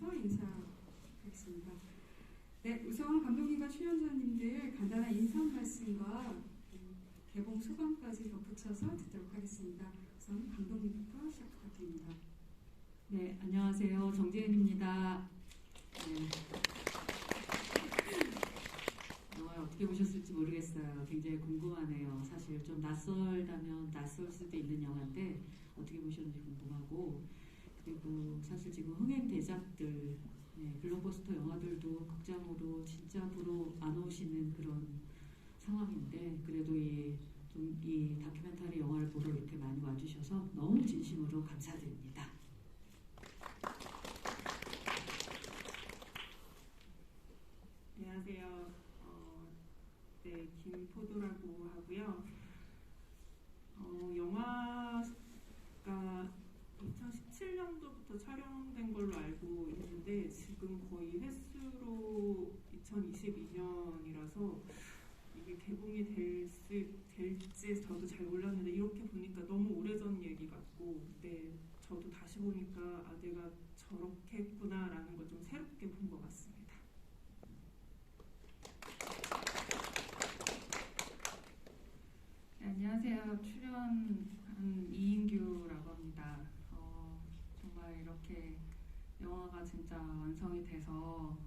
나눠서 인사하겠습니다. 네, 우선 감독님과 출연자님들 간단한 인사 말씀과 개봉 소감까지 덧붙여서 듣도록 하겠습니다. 우선 감독님부터 시작 부탁드립니다. 네, 안녕하세요. 정재은입니다. 네. 영화를 어떻게 보셨을지 모르겠어요. 굉장히 궁금하네요. 사실 좀 낯설다면 낯설 수도 있는 영화인데 어떻게 보셨는지 궁금하고, 그리고 사실 지금 흥행 대작들, 블록버스터 영화들도 극장으로 진짜 보러 안 오시는 그런 상황인데, 그래도 이 다큐멘터리 영화를 보러 이렇게 많이 와주셔서 너무 진심으로 감사드립니다. 안녕하세요. 네, 김포도라고 하고요. 영화가 2017년도부터 촬영된 걸로 알고 있는데 지금 거의 횟수로 2022년이라서 이게 개봉이 될지 저도 잘 몰랐는데 이렇게 보니까 너무 오래전 얘기 같고, 네, 저도 다시 보니까 내가 저렇게 했구나라는 걸 좀 새롭게 본 것 같습니다. 네, 안녕하세요. 출연한 이인규라고 합니다. 정말 이렇게 영화가 진짜 완성이 돼서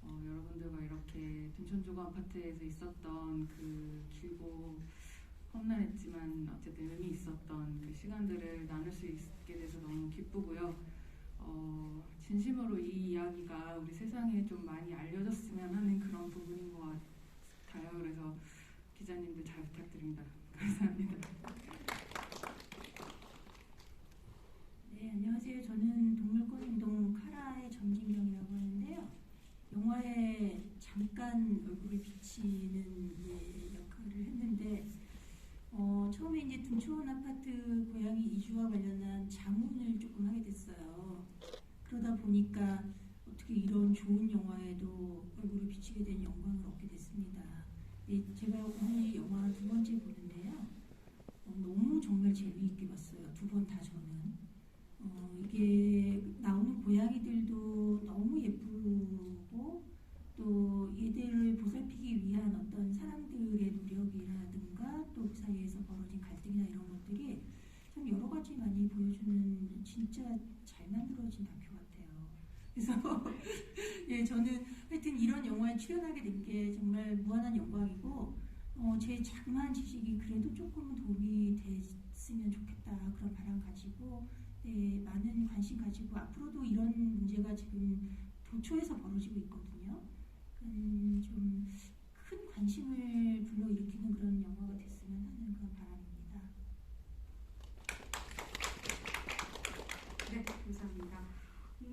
여러분들과 이렇게 둔촌조거 아파트에서 있었던 그 길고 험난했지만 어쨌든 의미 있었던 그 시간들을 나눌 수 있게 돼서 너무 기쁘고요. 진심으로 이 이야기가 우리 세상에 좀 많이 알려졌으면 하는 그런 부분인 것 같아요. 그래서 기자님들 잘 부탁드립니다. 감사합니다. 네, 안녕하세요. 저는 동물권운동 카라의 전진경이라고 하는데요. 영화에 잠깐 얼굴을 비치는 역할을 했는데 처음에 이제 둔촌 아파트 고양이 이주와 관련한 자문을 조금 하게 됐어요. 그러다 보니까 어떻게 이런 좋은 영화에도 얼굴을 비치게 된 영광을 얻게 됐습니다. 네, 제가 오늘 영화 두 번째 보는데요. 너무 정말 재미있게 봤어요. 두 번 다 저는. 이게 나오는 고양이들도 너무 예쁘고 또 얘들을 보살피기 위한 어떤 사람들의 노력이라든가 또 그 사이에서 벌어진 갈등이나 이런 것들이 참 여러 가지 많이 보여주는 진짜 잘 만들어진 다큐 같아요. 그래서 예, 저는 하여튼 이런 영화에 출연하게 된 게 정말 무한한 영광이고 제 자그마한 지식이 그래도 조금은 도움이 됐으면 좋겠다 그런 바람 가지고 네, 많은 관심 가지고 앞으로도 이런 문제가 지금 도처에서 벌어지고 있거든요. 좀 큰 관심을 불러일으키는 그런 영화가 됐으면 하는 그런 바람입니다. 네, 감사합니다.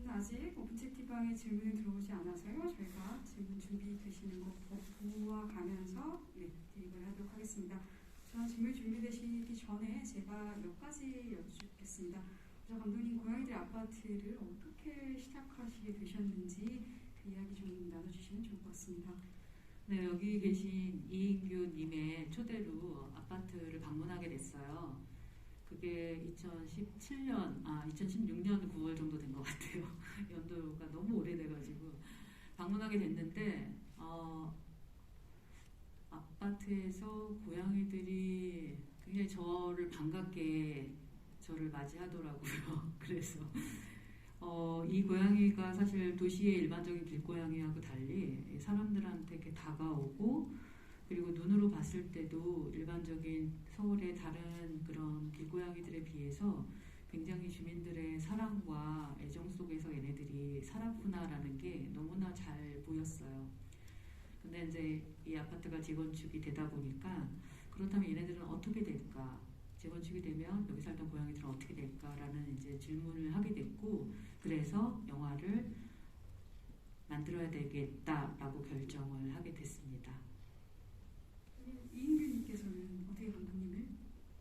아직 오픈 채팅방에 질문이 들어오지 않아서요. 저희가 질문 준비되시는 거 보아가면서 대입을 하도록 하겠습니다. 우선 질문 준비되시기 전에 제가 몇 가지 여쭙겠습니다. 감독님, 고양이들 아파트를 어떻게 시작하시게 되셨는지 그 이야기 좀 나눠주시면 좋을 것 같습니다. 네, 여기 계신 이인규님의 초대로 아파트를 방문하게 됐어요. 그게 2016년 9월 정도 된 것 같아요. 연도가 너무 오래돼가지고 방문하게 됐는데 아파트에서 고양이들이 굉장히 저를 반갑게 저를 맞이하더라고요. 그래서 이 고양이가 사실 도시의 일반적인 길고양이하고 달리 사람들한테 이렇게 다가오고, 그리고 눈으로 봤을 때도 일반적인 서울의 다른 그런 길고양이들에 비해서 굉장히 주민들의 사랑과 애정 속에서 얘네들이 살았구나라는 게 너무나 잘 보였어요. 근데 이제 이 아파트가 재건축이 되다 보니까 그렇다면 얘네들은 어떻게 될까? 재건축이 되면 여기 살던 고양이들은 어떻게 될까라는 이제 질문을 하게 됐고, 그래서 영화를 만들어야 되겠다라고 결정을 하게 됐습니다. 이인규님께서는 어떻게 감독님을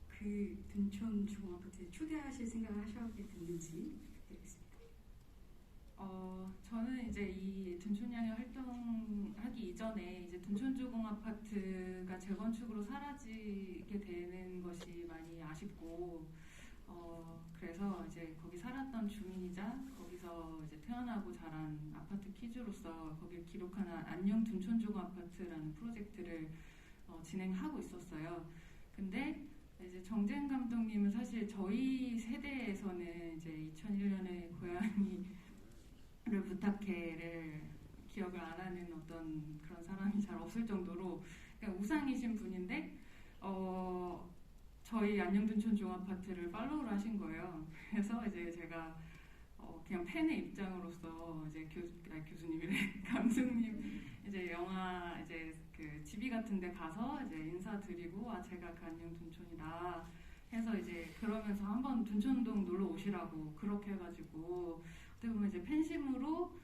그 둔촌 주공 아파트에 초대하실 생각을 하시게 됐는지 부탁드리겠습니다. 저는 이제 이 둔촌양이 활동하기 이전에 이제 둔촌주공 아파트가 재건축으로 사라지게 되는 것이 많이 아쉽고, 그래서 이제 거기 살았던 주민이자 거기서 이제 태어나고 자란 아파트 키즈로서 거기를 기록하는 안녕 둔촌조공 아파트라는 프로젝트를 진행하고 있었어요. 근데 이제 정재은 감독님은 사실 저희 세대에서는 이제 2001년에 고양이를 부탁해를 기억을 안 하는 어떤 그런 사람이 잘 없을 정도로 그냥 우상이신 분인데 저희 안녕둔촌 종아파트를 팔로우를 하신 거예요. 그래서 이제 제가 그냥 팬의 입장으로서 이제 교수님이래 감독님 이제 영화 이제 그 집이 같은데 가서 이제 인사드리고 제가 그 안녕둔촌이다 해서 이제 그러면서 한번 둔촌동 놀러 오시라고 그렇게 해가지고 어떻게 보면 이제 팬심으로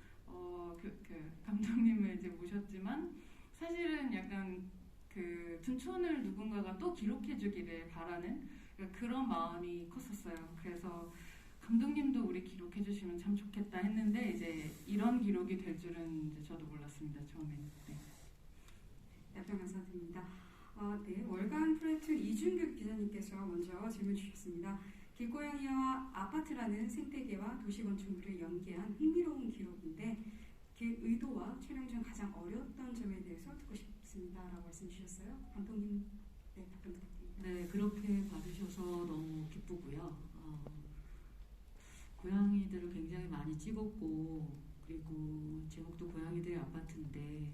감독님을 이제 모셨지만 사실은 약간 그 둔촌을 누군가가 또 기록해주기를 바라는 그런 마음이 컸었어요. 그래서 감독님도 우리 기록해주시면 참 좋겠다 했는데 이제 이런 기록이 될 줄은 이제 저도 몰랐습니다. 처음에는. 네. 답변 감사드립니다. 네, 월간 프로젝트 이준규 기자님께서 먼저 질문 주셨습니다. 길고양이와 아파트라는 생태계와 도시건축물을 연계한 흥미로운 기록인데 그 의도와 촬영 중 가장 어려웠던 점에 대해서 듣고 싶습니다라고 말씀 주셨어요. 감독님, 네, 답변 부탁드립니다. 네, 그렇게 봐주셔서 너무 기쁘고요. 고양이들을 굉장히 많이 찍었고 그리고 제목도 고양이들의 아파트인데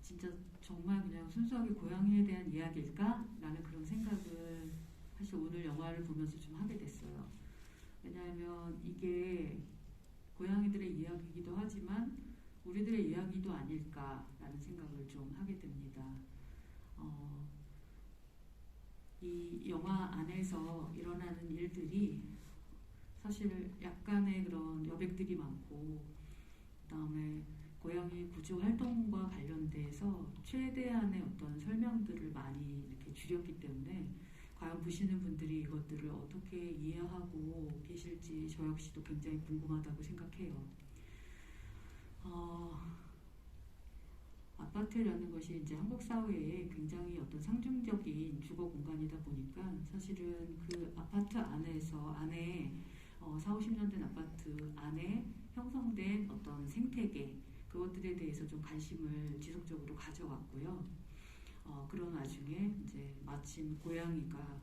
진짜 정말 그냥 순수하게 고양이에 대한 이야기일까? 라는 그런 생각을 사실 오늘 영화를 보면서 좀 하게 됐어요. 왜냐하면 이게 고양이들의 이야기이기도 하지만 우리들의 이야기도 아닐까라는 생각을 좀 하게 됩니다. 이 영화 안에서 일어나는 일들이 사실 약간의 그런 여백들이 많고 그다음에 고양이 구조 활동과 관련돼서 최대한의 어떤 설명들을 많이 이렇게 줄였기 때문에 과연 보시는 분들이 이것들을 어떻게 이해하고 계실지 저 역시도 굉장히 궁금하다고 생각해요. 아파트라는 것이 이제 한국 사회에 굉장히 어떤 상징적인 주거 공간이다 보니까 사실은 그 아파트 안에 40-50년 된 아파트 안에 형성된 어떤 생태계 그것들에 대해서 좀 관심을 지속적으로 가져왔고요. 그런 와중에 이제 마침 고양이가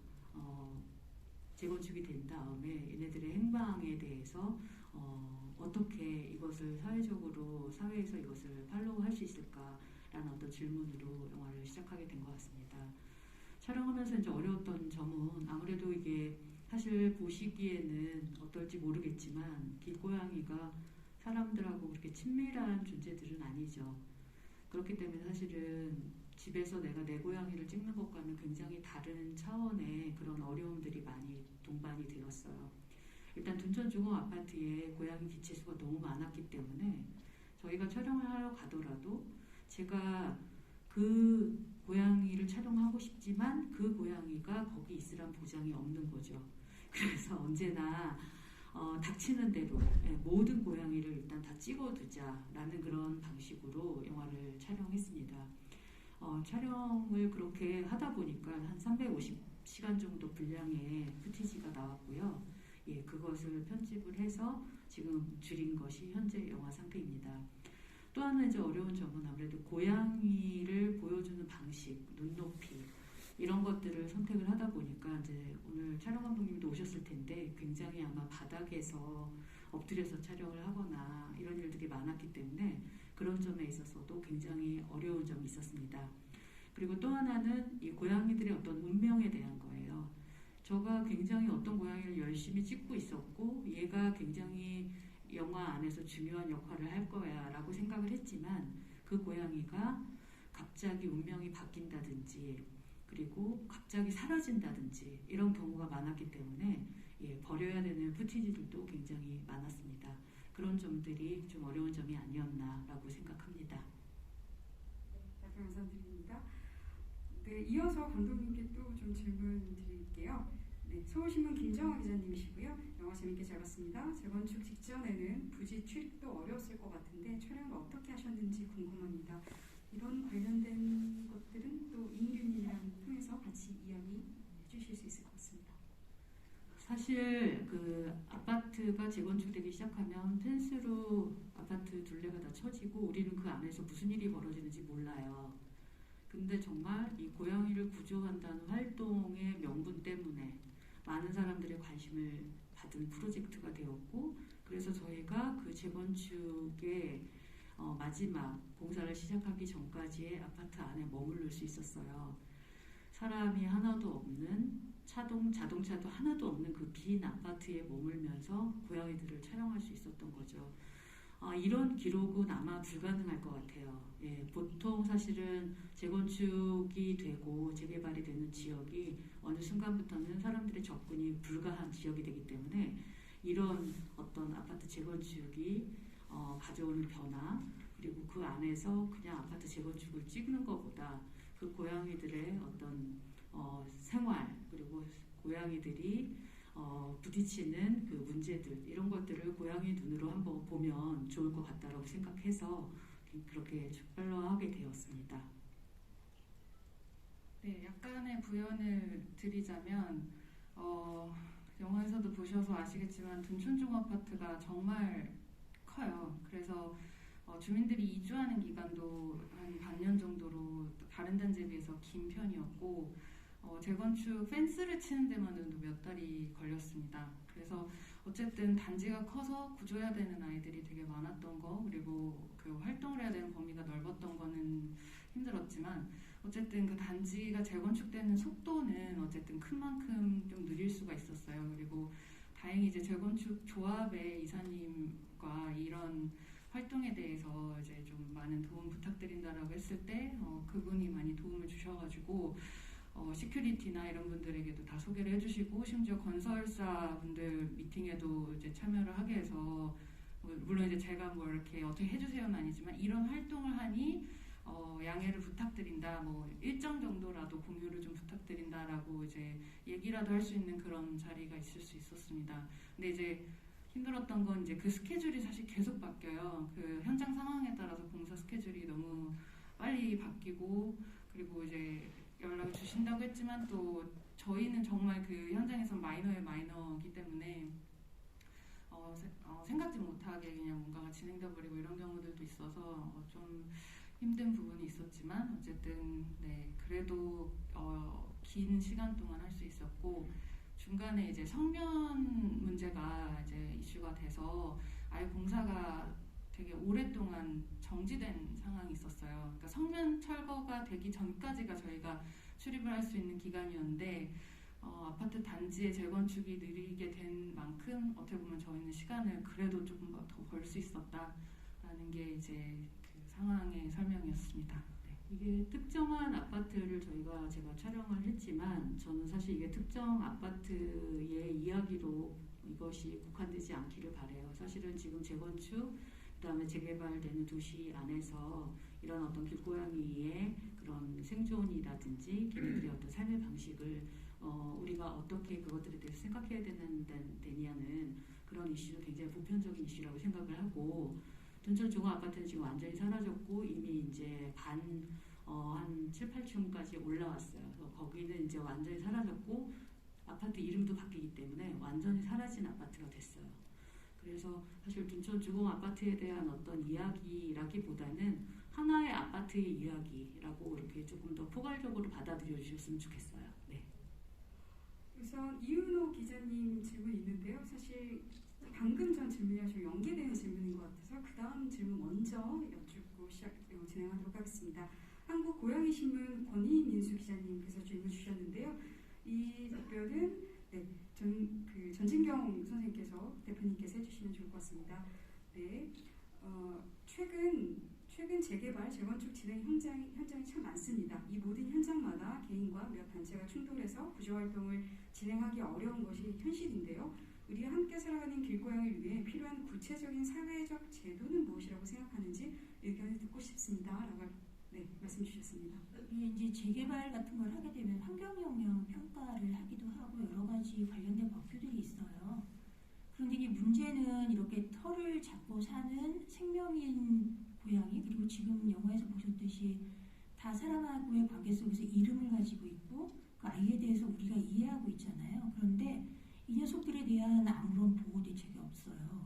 재건축이 된 다음에 얘네들의 행방에 대해서 어떻게 이것을 사회에서 이것을 팔로우할 수 있을까라는 어떤 질문으로 영화를 시작하게 된 것 같습니다. 촬영하면서 이제 어려웠던 점은 아무래도 이게 사실 보시기에는 어떨지 모르겠지만 길고양이가 사람들하고 그렇게 친밀한 존재들은 아니죠. 그렇기 때문에 사실은 집에서 내가 내 고양이를 찍는 것과는 굉장히 다른 차원의 그런 어려움들이 많이 동반이 되었어요. 일단 둔촌주공 아파트에 고양이 기체수가 너무 많았기 때문에 저희가 촬영을 하러 가더라도 제가 그 고양이를 촬영하고 싶지만 그 고양이가 거기 있으란 보장이 없는 거죠. 그래서 언제나 닥치는 대로 모든 고양이를 일단 다 찍어두자라는 그런 방식으로 영화를 촬영했습니다. 촬영을 그렇게 하다 보니까 한 350시간 정도 분량의 푸티지가 나왔고요. 예, 그것을 편집을 해서 지금 줄인 것이 현재 영화 상태입니다. 또 하나 이제 어려운 점은 아무래도 고양이를 보여주는 방식, 눈높이 이런 것들을 선택을 하다 보니까 이제 오늘 촬영 감독님도 오셨을 텐데 굉장히 아마 바닥에서 엎드려서 촬영을 하거나 이런 일들이 많았기 때문에 그런 점에 있어서도 굉장히 어려운 점이 있었습니다. 그리고 또 하나는 이 고양이들의 어떤 운명에 대한 거예요. 제가 굉장히 어떤 고양이를 열심히 찍고 있었고 얘가 굉장히 영화 안에서 중요한 역할을 할 거야 라고 생각을 했지만 그 고양이가 갑자기 운명이 바뀐다든지 그리고 갑자기 사라진다든지 이런 경우가 많았기 때문에 버려야 되는 푸티지들도 굉장히 많았습니다. 그런 점들이 좀 어려운 점이 아니었나라고 생각합니다. 네, 감사드립니다. 네, 이어서 감독님께 또 좀 질문 드릴게요. 네, 서울신문 김정화 기자님이시고요. 영화 재밌게 잘 봤습니다. 재건축 직전에는 부지 출입도 어려웠을 것 같은데 촬영을 어떻게 하셨는지 궁금합니다. 이런 관련된 것들은 또 이인규님이랑 통해서 같이 이야기해 주실 수 있을 것 같습니다. 사실 그 아파트가 재건축되기 시작하면 펜스로 아파트 둘레가 다 쳐지고 우리는 그 안에서 무슨 일이 벌어지는지 몰라요. 근데 정말 이 고양이를 구조한다는 활동의 명분 때문에 많은 사람들의 관심을 받은 프로젝트가 되었고, 그래서 저희가 그 재건축의 마지막 공사를 시작하기 전까지의 아파트 안에 머무를 수 있었어요. 사람이 하나도 없는 자동차도 하나도 없는 그 빈 아파트에 머물면서 고양이들을 촬영할 수 있었던 거죠. 이런 기록은 아마 불가능할 것 같아요. 예, 보통 사실은 재건축이 되고 재개발이 되는 지역이 어느 순간부터는 사람들의 접근이 불가한 지역이 되기 때문에 이런 어떤 아파트 재건축이 가져오는 변화, 그리고 그 안에서 그냥 아파트 재건축을 찍는 것보다 그 고양이들의 어떤 생활, 그리고 고양이들이 부딪히는 그 문제들, 이런 것들을 고양이 눈으로 한번 보면 좋을 것 같다라고 생각해서 그렇게 팔로우하게 되었습니다. 네, 약간의 부연을 드리자면 영화에서도 보셔서 아시겠지만 둔촌중아파트가 정말 커요. 그래서 주민들이 이주하는 기간도 한 반년 정도로 다른 단지에 비해서 긴 편이었고, 재건축 펜스를 치는 데만도 몇 달이 걸렸습니다. 그래서 어쨌든 단지가 커서 구조해야 되는 아이들이 되게 많았던 거, 그리고 그 활동을 해야 되는 범위가 넓었던 거는 힘들었지만, 어쨌든 그 단지가 재건축되는 속도는 어쨌든 큰 만큼 좀 느릴 수가 있었어요. 그리고 다행히 이제 재건축 조합의 이사님과 이런 활동에 대해서 이제 좀 많은 도움 부탁드린다라고 했을 때 그분이 많이 도움을 주셔가지고 시큐리티나 이런 분들에게도 다 소개를 해주시고, 심지어 건설사 분들 미팅에도 이제 참여를 하게 해서, 물론 이제 제가 뭐 이렇게 어떻게 해주세요는 아니지만 이런 활동을 하니 양해를 부탁드린다, 뭐 일정 정도라도 공유를 좀 부탁드린다라고 이제 얘기라도 할 수 있는 그런 자리가 있을 수 있었습니다. 근데 이제 힘들었던 건 이제 그 스케줄이 사실 계속 바뀌어요. 그 현장 상황에 따라서 공사 스케줄이 너무 빨리 바뀌고, 그리고 이제 연락을 주신다고 했지만 또 저희는 정말 그 현장에서 마이너의 마이너이기 때문에 생각지 못하게 그냥 뭔가가 진행돼 버리고 이런 경우들도 있어서 좀 힘든 부분이 있었지만, 어쨌든 네, 그래도 긴 시간 동안 할 수 있었고, 중간에 이제 성면 문제가 이제 이슈가 돼서 아예 공사가 되게 오랫동안 정지된 상황이 있었어요. 그러니까 성면 철거가 되기 전까지가 저희가 출입을 할 수 있는 기간이었는데, 아파트 단지의 재건축이 느리게 된 만큼 어떻게 보면 저희는 시간을 그래도 조금 더 벌 수 있었다라는 게 이제 그 상황의 설명이었습니다. 이게 특정한 아파트를 제가 촬영을 했지만, 저는 사실 이게 특정 아파트의 이야기로 이것이 국한되지 않기를 바라요. 사실은 지금 재건축, 그다음에 재개발되는 도시 안에서 이런 어떤 길고양이의 그런 생존이라든지 걔네들의 어떤 삶의 방식을 우리가 어떻게 그것들에 대해서 생각해야 되냐는 그런 이슈는 굉장히 보편적인 이슈라고 생각을 하고, 둔촌중앙아파트는 지금 완전히 사라졌고 이미 이제 한 7, 8층까지 올라왔어요. 그래서 거기는 이제 완전히 사라졌고 아파트 이름도 바뀌기 때문에 완전히 사라진 아파트가 됐어요. 그래서 사실 둔촌중앙아파트에 대한 어떤 이야기라기보다는 하나의 아파트의 이야기라고 이렇게 조금 더 포괄적으로 받아들여 주셨으면 좋겠어요. 네. 우선 이은호 기자님 질문 있는데요. 사실 방금 전 질문이랑 좀 연계되는 질문인 것 같아서 그 다음 질문 먼저 여쭙고 진행하도록 하겠습니다. 한국고양이신문 권희민수 기자님께서 질문 주셨는데요. 이 답변은 전진경 선생님께서 대표님께서 해주시면 좋을 것 같습니다. 네, 최근 재개발, 재건축 진행 현장이 참 많습니다. 이 모든 현장마다 개인과 몇 단체가 충돌해서 구조활동을 진행하기 어려운 것이 현실인데요. 우리가 함께 살아가는 길고양이를 위해 필요한 구체적인 사회적 제도는 무엇이라고 생각하는지 의견을 듣고 싶습니다. 라고 말씀 주셨습니다. 이제 재개발 같은 걸 하게 되면 환경영향 평가를 하기도 하고 여러 가지 관련된 법규들이 있어요. 그런데 이 문제는 이렇게 털을 잡고 사는 생명인 고양이, 그리고 지금 영화에서 보셨듯이 다 사람하고의 관계 속에서 이름을 가지고 있고 그 아이에 대해서 우리가 이해하고 있잖아요. 그런데 이 녀석들에 대한 아무런 보호 대책이 없어요.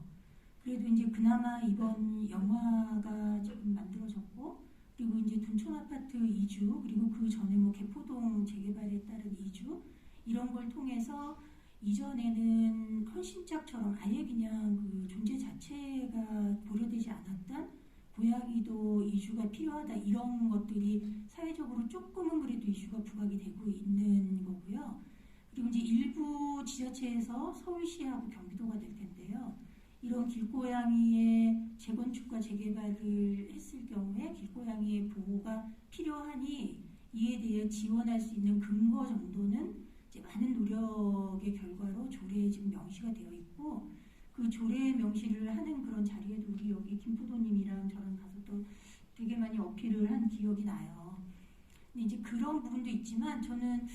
그래도 이제 그나마 이번 영화가 지금 만들어졌고, 그리고 이제 둔촌 아파트 이주, 그리고 그 전에 뭐 개포동 재개발에 따른 이주, 이런 걸 통해서 이전에는 헌신짝처럼 아예 그냥 그 존재 자체가 고려되지 않았던 고양이도 이주가 필요하다, 이런 것들이 사회적으로 조금은 그래도 이슈가 부각이 되고 있는 거고요. 그리고 이제 일부 지자체에서 서울시하고 경기도가 될 텐데요. 이런 길고양이의 재건축과 재개발을 했을 경우에 길고양이의 보호가 필요하니 이에 대해 지원할 수 있는 근거 정도는 이제 많은 노력의 결과로 조례에 지금 명시가 되어 있고, 그 조례 명시를 하는 그런 자리에도 우리 여기 김포도님이랑 저랑 가서 또 되게 많이 어필을 한 기억이 나요. 근데 이제 그런 부분도 있지만 저는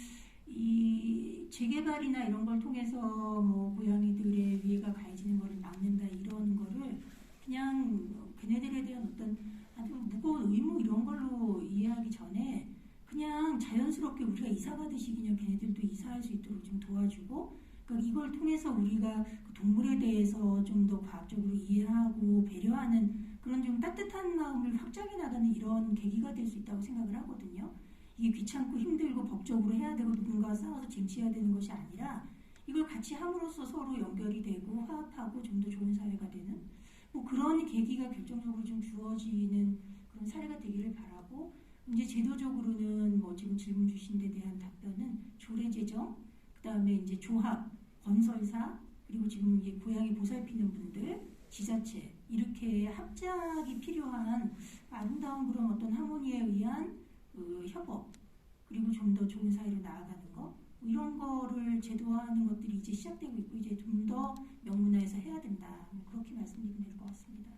이 재개발이나 이런 걸 통해서 뭐 고양이들의 위해가 가해지는 것을 막는다, 이런 거를 그냥 걔네들에 대한 어떤 아주 무거운 의무 이런 걸로 이해하기 전에 그냥 자연스럽게 우리가 이사 가듯이 그냥 걔네들도 이사할 수 있도록 좀 도와주고, 그러니까 이걸 통해서 우리가 그 동물에 대해서 좀 더 과학적으로 이해하고 배려하는 그런 좀 따뜻한 마음을 확장해 나가는 이런 계기가 될 수 있다고 생각을 하거든요. 이게 귀찮고 힘들고 법적으로 해야 되고 누군가와 싸워서 쟁취해야 되는 것이 아니라 이걸 같이 함으로써 서로 연결이 되고 화합하고 좀 더 좋은 사회가 되는 뭐 그런 계기가 결정적으로 좀 주어지는 그런 사례가 되기를 바라고, 이제 제도적으로는 뭐 지금 질문 주신 데 대한 답변은 조례 제정, 그 다음에 이제 조합, 건설사, 그리고 지금 이제 고양이 보살피는 분들, 지자체, 이렇게 합작이 필요한 아름다운 그런 어떤 하모니에 의한 그 협업, 그리고 좀 더 좋은 사회로 나아가는 거, 이런 거를 제도화하는 것들이 이제 시작되고 있고 이제 좀 더 명문화해서 해야 된다, 뭐 그렇게 말씀드리면 될 것 같습니다.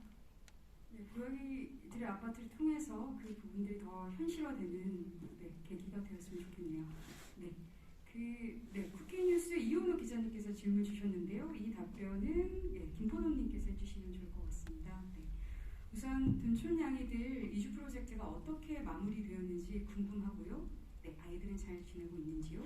네, 고양이들의 아파트를 통해서 그 부분들이 더 현실화되는 계기가 되었으면 좋겠네요. 쿠키뉴스 이용호 기자님께서 질문 주셨는데요. 이 답변은 김포동님께서 해주시면 좋을 것 같습니다. 우선 둔촌냥이들 이주 프로젝트가 어떻게 마무리되었는지 궁금하고요. 아이들은 잘 지내고 있는지요?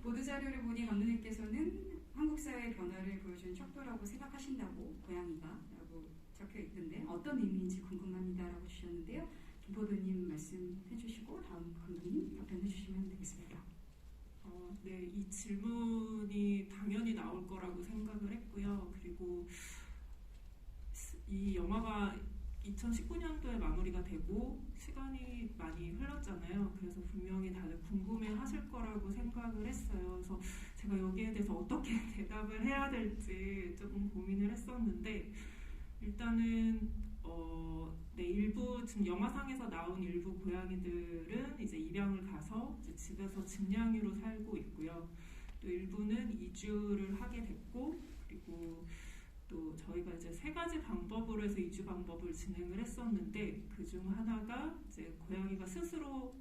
보도자료를 보니 감독님께서는 한국 사회의 변화를 보여준 척도라고 생각하신다고, 고양이가 라고 적혀 있던데 어떤 의미인지 궁금합니다 라고 주셨는데요. 김포도님 말씀해 주시고 다음 감독님 답변해 주시면 되겠습니다. 네, 이 질문이 당연히 나올 거라고 생각을 했고요. 그리고 이 영화가 2019년도에 마무리가 되고 시간이 많이 흘렀잖아요. 그래서 분명히 다들 궁금해 하실 거라고 생각을 했어요. 그래서 제가 여기에 대해서 어떻게 대답을 해야 될지 조금 고민을 했었는데, 일단은 일부 지금 영화상에서 나온 일부 고양이들은 이제 입양을 가서 이제 집에서 집냥이로 살고 있고요. 또 일부는 이주를 하게 됐고, 그리고 또 저희가 이제 3가지 방법으로 해서 이주 방법을 진행을 했었는데, 그중 하나가 이제 고양이가 스스로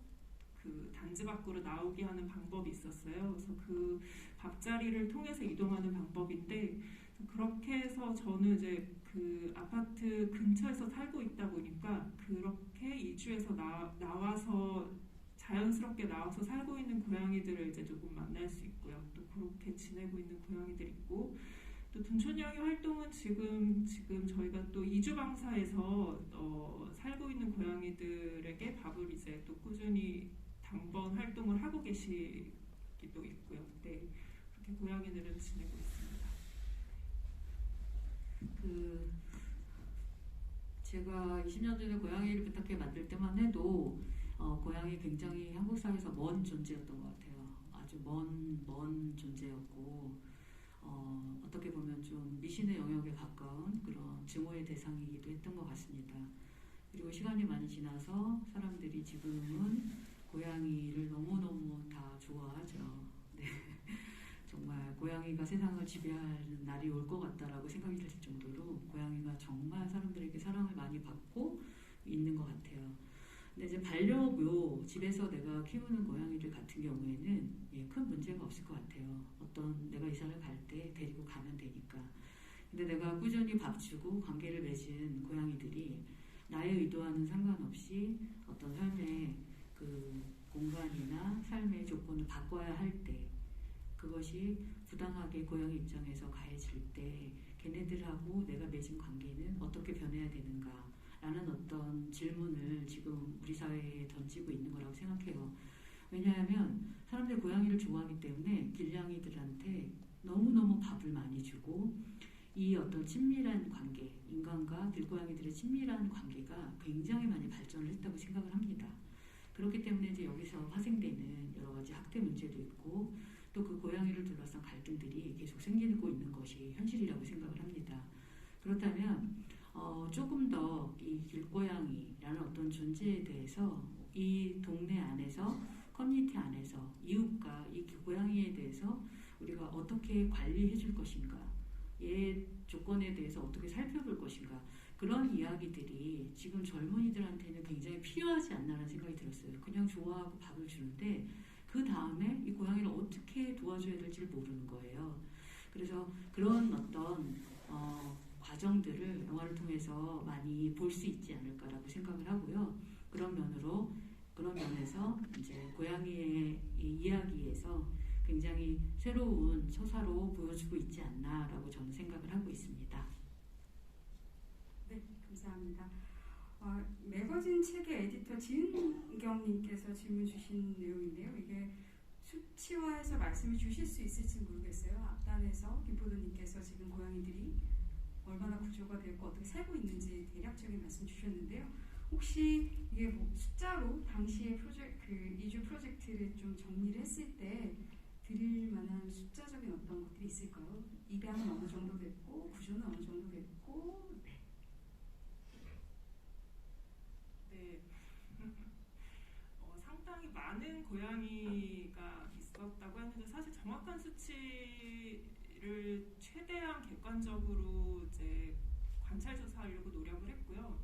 그 단지 밖으로 나오게 하는 방법이 있었어요. 그래서 그 밥자리를 통해서 이동하는 방법인데, 그렇게 해서 저는 이제 그 아파트 근처에서 살고 있다 보니까 그렇게 이주해서 나와서 자연스럽게 나와서 살고 있는 고양이들을 이제 조금 만날 수 있고요. 또 그렇게 지내고 있는 고양이들이 있고, 또 둔촌냥이 활동은 지금 저희가 또 이주방사에서 살고 있는 고양이들에게 밥을 이제 또 꾸준히 당번 활동을 하고 계시기도 있고요. 네, 그렇게 고양이들은 지내고 있습니다. 제가 20년 전에 고양이를 부탁해 만들 때만 해도 고양이 굉장히 한국 사회에서 먼 존재였던 것 같아요. 아주 먼 존재였고 어떻게 보면 좀 미신의 영역에 가까운 그런 증오의 대상이기도 했던 것 같습니다. 그리고 시간이 많이 지나서 사람들이 지금은 고양이를 너무너무 다 좋아하죠. 네. 정말 고양이가 세상을 지배하는 날이 올 것 같다라고 생각이 들 정도로 고양이가 정말 사람들에게 사랑을 많이 받고 있는 것 같아요. 근데 이제 반려묘, 집에서 내가 키우는 고양이들 같은 경우에는 큰 문제가 없을 것 같아요. 내가 이사를 갈 때 데리고 가면 되니까. 근데 내가 꾸준히 밥 주고 관계를 맺은 고양이들이 나의 의도와는 상관없이 어떤 삶의 그 공간이나 삶의 조건을 바꿔야 할 때, 그것이 부당하게 고양이 입장에서 가해질 때 걔네들하고 내가 맺은 관계는 어떻게 변해야 되는가 라는 어떤 질문을 지금 우리 사회에 던지고 있는 거라고 생각해요. 왜냐하면 사람들이 고양이를 좋아하기 때문에 길냥이들한테 너무너무 밥을 많이 주고 이 어떤 친밀한 관계, 인간과 길고양이들의 친밀한 관계가 굉장히 많이 발전을 했다고 생각을 합니다. 그렇기 때문에 이제 여기서 파생되는 여러 가지 학대 문제도 있고 또 그 고양이를 둘러싼 갈등들이 계속 생기고 있는 것이 현실이라고 생각을 합니다. 그렇다면 조금 더 이 길고양이라는 어떤 존재에 대해서 이 동네 안에서 커뮤니티 안에서 이웃과 이 고양이에 대해서 우리가 어떻게 관리해 줄 것인가, 얘 조건에 대해서 어떻게 살펴볼 것인가, 그런 이야기들이 지금 젊은이들한테는 굉장히 필요하지 않나라는 생각이 들었어요. 그냥 좋아하고 밥을 주는데 그 다음에 이 고양이를 어떻게 도와줘야 될지를 모르는 거예요. 그래서 그런 어떤 과정들을 영화를 통해서 많이 볼 수 있지 않을까라고 생각을 하고요. 그런 면에서 이제 고양이의 이 이야기에서 굉장히 새로운 서사로 보여주고 있지 않나라고 저는 생각을 하고 있습니다. 네, 감사합니다. 매거진 책의 에디터 지은경님께서 질문 주신 내용인데요. 이게 수치화해서 말씀을 주실 수 있을지 모르겠어요. 앞단에서 김포도님께서 지금 고양이들이 얼마나 구조가 되고 어떻게 살고 있는지 대략적인 말씀 주셨는데요. 혹시 이게 뭐 숫자로 당시의 이주 프로젝트를 좀 정리를 했을 때 드릴 만한 숫자적인 어떤 것들이 있을까요? 입양은 어느 정도 됐고 구조는 어느 정도 됐고 네. 상당히 많은 고양이가 있었다고 했는데 사실 정확한 수치를 최대한 객관적으로 이제 관찰 조사하려고 노력을 했고요.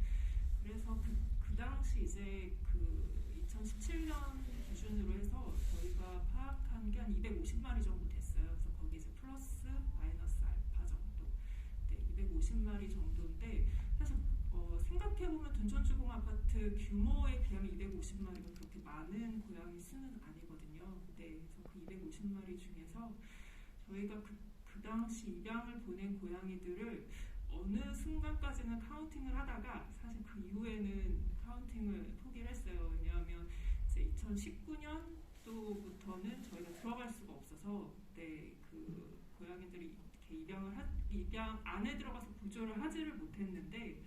그래서 그 당시 이제 그 2017년 기준으로 해서 저희가 파악한 게 한 250마리 정도 됐어요. 그래서 거기 이제 플러스 마이너스 알파 정도, 네, 250마리 정도인데 사실 생각해보면 둔촌주공 아파트 규모에 비하면 250마리가 그렇게 많은 고양이 수는 아니거든요. 네, 그래서 그 250마리 중에서 저희가 그 당시 입양을 보낸 고양이들을 어느 순간까지는 카운팅을 하다가 사실 그 이후에는 카운팅을 포기를 했어요. 왜냐하면 이제 2019년도부터는 저희가 들어갈 수가 없어서 네, 그 고양이들이 이렇게 입양 안에 들어가서 구조를 하지를 못했는데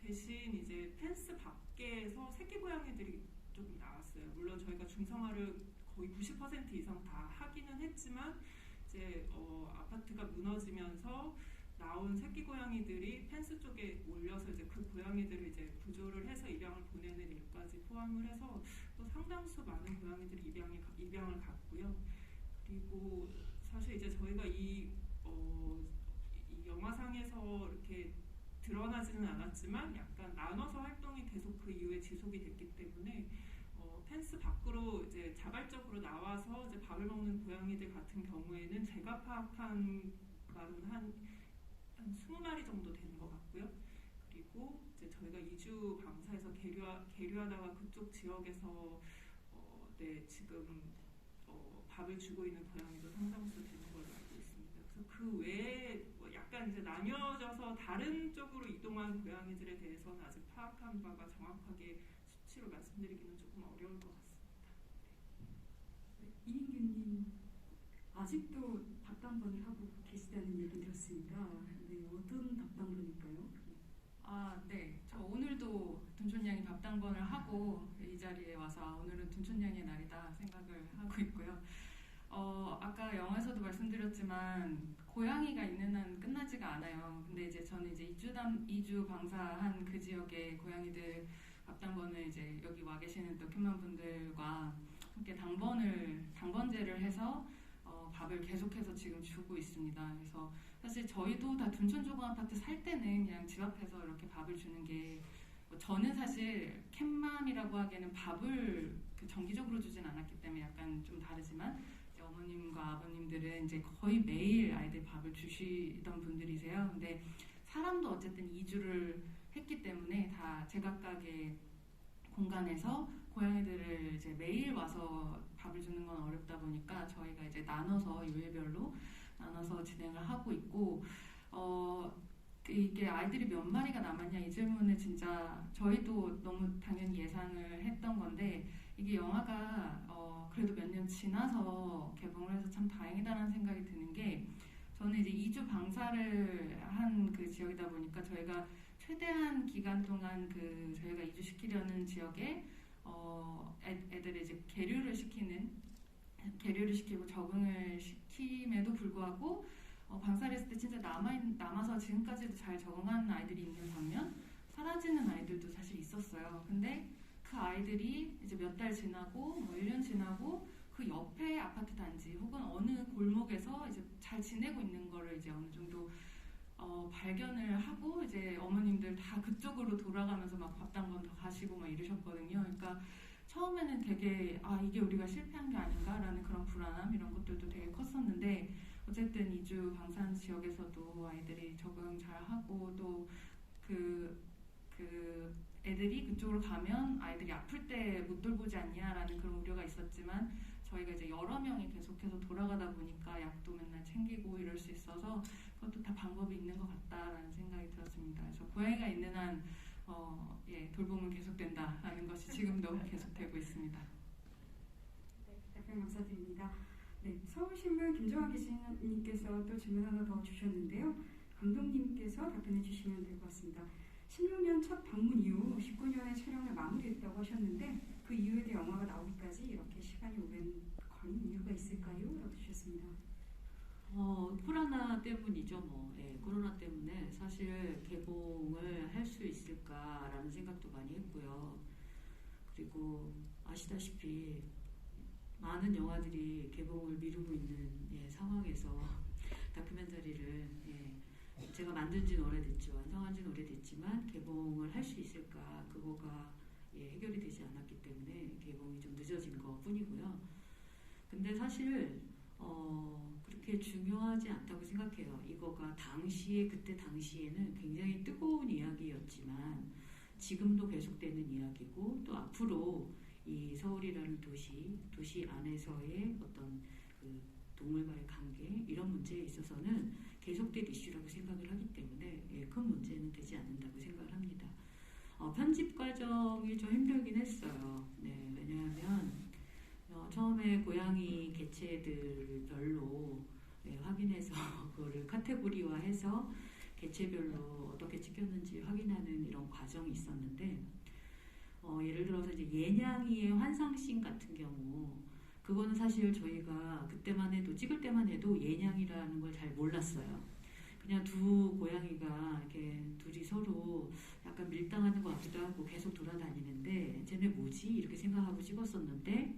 대신 이제 펜스 밖에서 새끼 고양이들이 조금 나왔어요. 물론 저희가 중성화를 거의 90% 이상 다 하기는 했지만 이제 아파트가 무너지면서 나온 새끼 고양이들이 펜스 쪽에 올려서 이제 그 고양이들을 이제 구조를 해서 입양을 보내는 일까지 포함을 해서 또 상당수 많은 고양이들이 입양을 갔고요. 그리고 사실 이제 저희가 이 영화상에서 이렇게 드러나지는 않았지만 약간 나눠서 활동이 계속 그 이후에 지속이 됐기 때문에 펜스 밖으로 이제 자발적으로 나와서 이제 밥을 먹는 고양이들 같은 경우에는 제가 파악한 바로는 한 20마리 정도 되는 것 같고요. 그리고 이제 저희가 이주 방사에서 계류하다가 그쪽 지역에서 네, 지금 밥을 주고 있는 고양이도 상당수 되는 걸로 알고 있습니다. 그래서 그 외에 약간 이제 나뉘어져서 다른 쪽으로 이동한 고양이들에 대해서는 아직 파악한 바가 정확하게 수치로 말씀드리기는 조금 어려울 것 같습니다. 네, 이인규님 아직도 답당번을 하고 계시다는 얘기 들었습니다. 네, 어떤 답당번일까요? 네. 저 오늘도 둔촌냥이 밥당번을 하고 이 자리에 와서 오늘은 둔촌냥이의 날이다 생각을 하고 있고요. 아까 영화에서도 말씀드렸지만 고양이가 있는 한 끝나지가 않아요. 근데 이제 저는 이제 이주 방사한 그 지역의 고양이들 밥당번을 이제 여기 와 계시는 또 큐만 분들과 함께 당번제를 해서 밥을 계속해서 지금 주고 있습니다. 그래서 사실 저희도 다 둔촌주공 아파트 살 때는 그냥 집 앞에서 이렇게 밥을 주는 게 저는 사실 캣맘이라고 하기에는 밥을 정기적으로 주진 않았기 때문에 약간 좀 다르지만 이제 어머님과 아버님들은 이제 거의 매일 아이들 밥을 주시던 분들이세요. 근데 사람도 어쨌든 이주를 했기 때문에 다 제각각의 공간에서 고양이들을 이제 매일 와서 밥을 주는 건 어렵다 보니까 저희가 이제 나눠서 요일별로 나눠서 진행을 하고 있고 이게 아이들이 몇 마리가 남았냐 이 질문은 진짜 저희도 너무 당연히 예상을 했던 건데 이게 영화가 그래도 몇 년 지나서 개봉을 해서 참 다행이다라는 생각이 드는 게 저는 이제 2주 방사를 한 그 지역이다 보니까 저희가 최대한 기간 동안 그 저희가 이주시키려는 지역에 애들을 이제 계류를 시키고 적응을 시킴에도 불구하고 방사를 했을 때 진짜 남아서 지금까지도 잘 적응하는 아이들이 있는 반면 사라지는 아이들도 사실 있었어요. 근데 그 아이들이 이제 몇 달 지나고 뭐 1년 지나고 그 옆에 아파트 단지 혹은 어느 골목에서 이제 잘 지내고 있는 거를 이제 어느 정도 발견을 하고 이제 어머님들 다 그쪽으로 돌아가면서 막 밥당번 더 가시고 막 이러셨거든요. 그러니까 처음에는 되게 이게 우리가 실패한 게 아닌가라는 그런 불안함 이런 것들도 되게 컸었는데 어쨌든 이주 방산 지역에서도 아이들이 적응 잘 하고 또 그 애들이 그쪽으로 가면 아이들이 아플 때 못 돌보지 않냐라는 그런 우려가 있었지만 저희가 이제 여러 명이 계속해서 돌아가다 보니까 약도 맨날 챙기고 이럴 수 있어서 그것도 다 방법이 있는 것 같다라는 생각이 들었습니다. 그래서 고양이가 있는 한 돌봄은 계속된다라는 것이 지금도 계속되고 있습니다. 네, 답변 감사드립니다. 네, 서울신문 김정환 기자님께서 또 질문 하나 더 주셨는데요. 감독님께서 답변해 주시면 될 것 같습니다. 16년 첫 방문 이후 19년에 촬영을 마무리했다고 하셨는데 그 이후에 영화가 나오기까지 이렇게 시간이 오래 걸린 이유가 있을까요? 라고 주셨습니다. 코로나 때문이죠. 코로나 때문에 사실 개봉을 할 수 있을까라는 생각도 많이 했고요. 그리고 아시다시피 많은 영화들이 개봉을 미루고 있는 상황에서 다큐멘터리를 제가 만든 지는 오래됐죠. 완성한 지는 오래됐지만 개봉을 할 수 있을까 그거가 해결이 되지 않았기 때문에 개봉이 좀 늦어진 것 뿐이고요. 근데 사실 그렇게 중요하지 않다고 생각해요. 이거가 그때 당시에는 굉장히 뜨거운 이야기였지만 지금도 계속되는 이야기고 또 앞으로 이 서울이라는 도시 안에서의 어떤 그 동물과의 관계 이런 문제에 있어서는 계속될 이슈라고 생각을 하기 때문에 큰 문제는 되지 않는다고 생각을 합니다. 편집 과정이 좀 힘들긴 했어요. 왜냐하면 처음에 고양이 개체들별로 확인해서 그거를 카테고리화해서 개체별로 어떻게 찍혔는지 확인하는 이런 과정이 있었는데 예를 들어서 이제 예냥이의 환상씬 같은 경우 그거는 사실 저희가 찍을 때만 해도 예냥이라는 걸 잘 몰랐어요. 그냥 두 고양이가 이렇게 둘이 서로 약간 밀당하는 것 같기도 하고 계속 돌아다니는데 쟤네 뭐지? 이렇게 생각하고 찍었었는데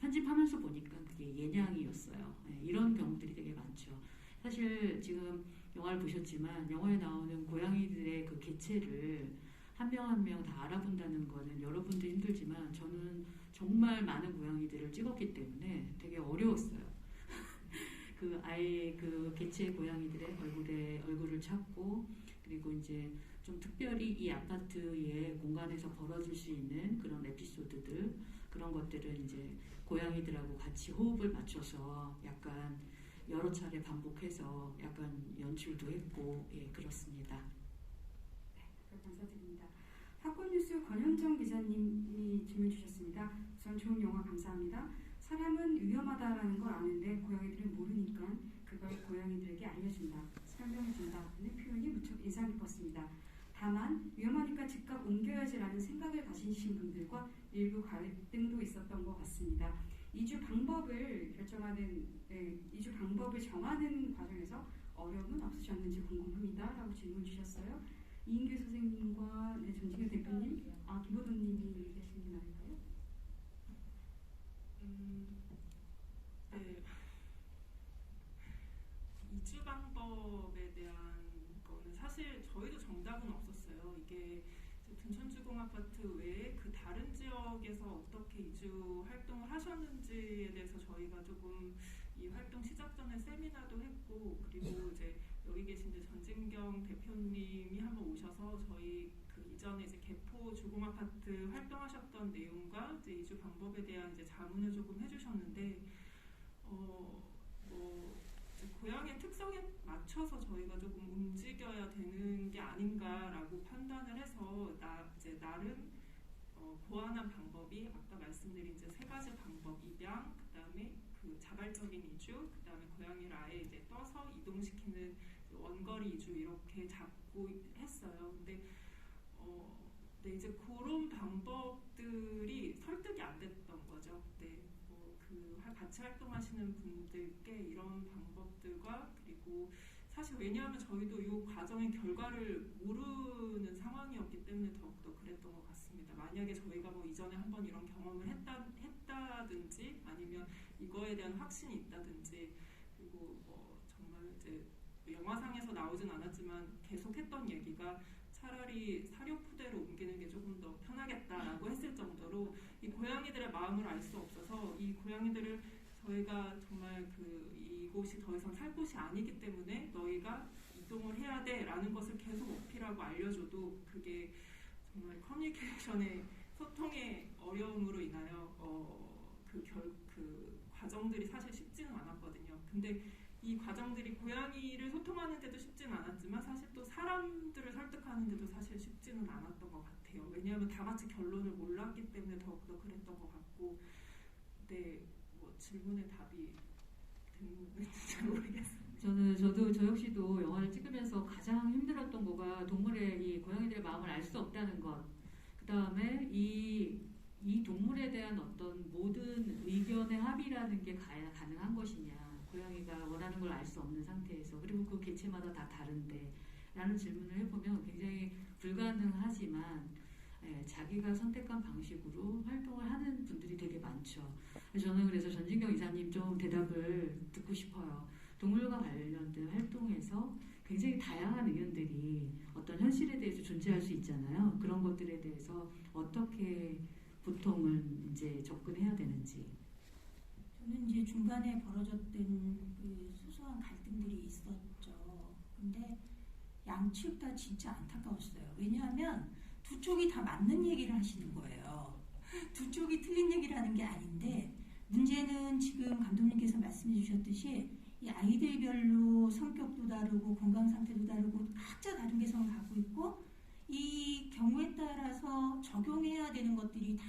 편집하면서 보니까 그게 예냥이였어요. 이런 경우들이 되게 많죠. 사실 지금 영화를 보셨지만 영화에 나오는 고양이들의 그 개체를 한 명 한 명 다 알아본다는 거는 여러분도 힘들지만 저는 정말 많은 고양이들을 찍었기 때문에 되게 어려웠어요. 그 개체 고양이들의 얼굴을 찾고 그리고 이제 좀 특별히 이 아파트의 공간에서 벌어질 수 있는 그런 에피소드들 그런 것들을 이제 고양이들하고 같이 호흡을 맞춰서 약간 여러 차례 반복해서 약간 연출도 했고 그렇습니다. 네, 감사드립니다. 학군뉴스 권현정 기자님이 질문 주셨습니다. 우선 좋은 영화 감사합니다. 사람은 위험하다라는 걸 아는데 고양이들은 모르니까 그걸 고양이들에게 알려준다, 설명해준다는 표현이 무척 인상 깊었습니다. 다만 위험하니까 즉각 옮겨야지라는 생각을 가지신 분들과 일부 갈등도 있었던 것 같습니다. 이주 방법을 정하는 과정에서 어려움은 없으셨는지 궁금합니다. 라고 질문 주셨어요. 이인규 선생님과 전진규 대표님, 김보돈님이 얘기하시는 게 나을까요? 네. 이주 방법에 대한 거는 사실 저희도 정답은 없었어요. 이게 둔촌주공아파트 외에 그 다른 지역에서 어떻게 이주 활동을 하셨는지에 대해서 저희가 조금 이 활동 시작 전에 세미나도 했고 그리고 이제 여기 계신 이제 전진경 대표님이 한번 오셔서 저희 그 이전에 이제 개포 주공아파트 활동하셨던 내용과 이제 이주 방법에 대한 이제 자문을 조금 해주셨는데 이제 고양이의 특성에 맞춰서 저희가 조금 움직여야 되는 게 아닌가라고 판단을 해서 이제 나름 고안한 방법이 아까 말씀드린 이제 3가지 방법, 입양, 그다음에 그 자발적인 이주, 그다음에 고양이를 아예 이제 떠서 이동시키는 원거리 이주 이렇게 잡고 했어요. 근데 이제 그런 방법들이 설득이 안 됐던 거죠. 같이 활동하시는 분들께 이런 방법들과 그리고 사실 왜냐하면 저희도 이 과정의 결과를 모르는 상황이었기 때문에 더욱더 그랬던 것 같습니다. 만약에 저희가 뭐 이전에 한번 이런 경험을 했다든지 아니면 이거에 대한 확신이 있다든지 그리고 정말 이제 영화상에서 나오진 않았지만 계속했던 얘기가 차라리 사료푸대로 옮기는 게 조금 더 편하겠다라고 했을 정도로 이 고양이들의 마음을 알 수 없어서 이 고양이들을 저희가 정말 이곳이 더 이상 살 곳이 아니기 때문에 너희가 이동을 해야 돼라는 것을 계속 어필하고 알려줘도 그게 정말 커뮤니케이션의 소통의 어려움으로 인하여 그 과정들이 사실 쉽지는 않았거든요. 근데 이 과정들이 고양이를 소통하는 데도 쉽지는 않았지만 사실 또 사람들을 설득하는 데도 사실 쉽지는 않았던 것 같아요. 왜냐하면 다 같이 결론을 몰랐기 때문에 더욱더 그랬던 것 같고 네, 뭐 질문에 답이 됐는지 잘 모르겠어요. 저 역시도 영화를 찍으면서 가장 힘들었던 거가 동물의 이 고양이들의 마음을 알 수 없다는 것. 그 다음에 이 동물에 대한 어떤 모든 의견의 합의라는 게 가능한 것이냐. 고양이가 원하는 걸 알 수 없는 상태에서 그리고 그 개체마다 다 다른데 라는 질문을 해보면 굉장히 불가능하지만 자기가 선택한 방식으로 활동을 하는 분들이 되게 많죠. 저는 그래서 전진경 이사님 좀 대답을 듣고 싶어요. 동물과 관련된 활동에서 굉장히 다양한 의견들이 어떤 현실에 대해서 존재할 수 있잖아요. 그런 것들에 대해서 어떻게 보통은 이제 접근해야 되는지. 저는 이제 중간에 벌어졌던 그 소소한 갈등들이 있었죠. 근데 양측 다 진짜 안타까웠어요. 왜냐하면 두 쪽이 다 맞는 얘기를 하시는 거예요. 두 쪽이 틀린 얘기를 하는 게 아닌데 문제는 지금 감독님께서 말씀해 주셨듯이 이 아이들별로 성격도 다르고 건강 상태도 다르고 각자 다른 개성을 갖고 있고 이 경우에 따라서 적용해야 되는 것들이 다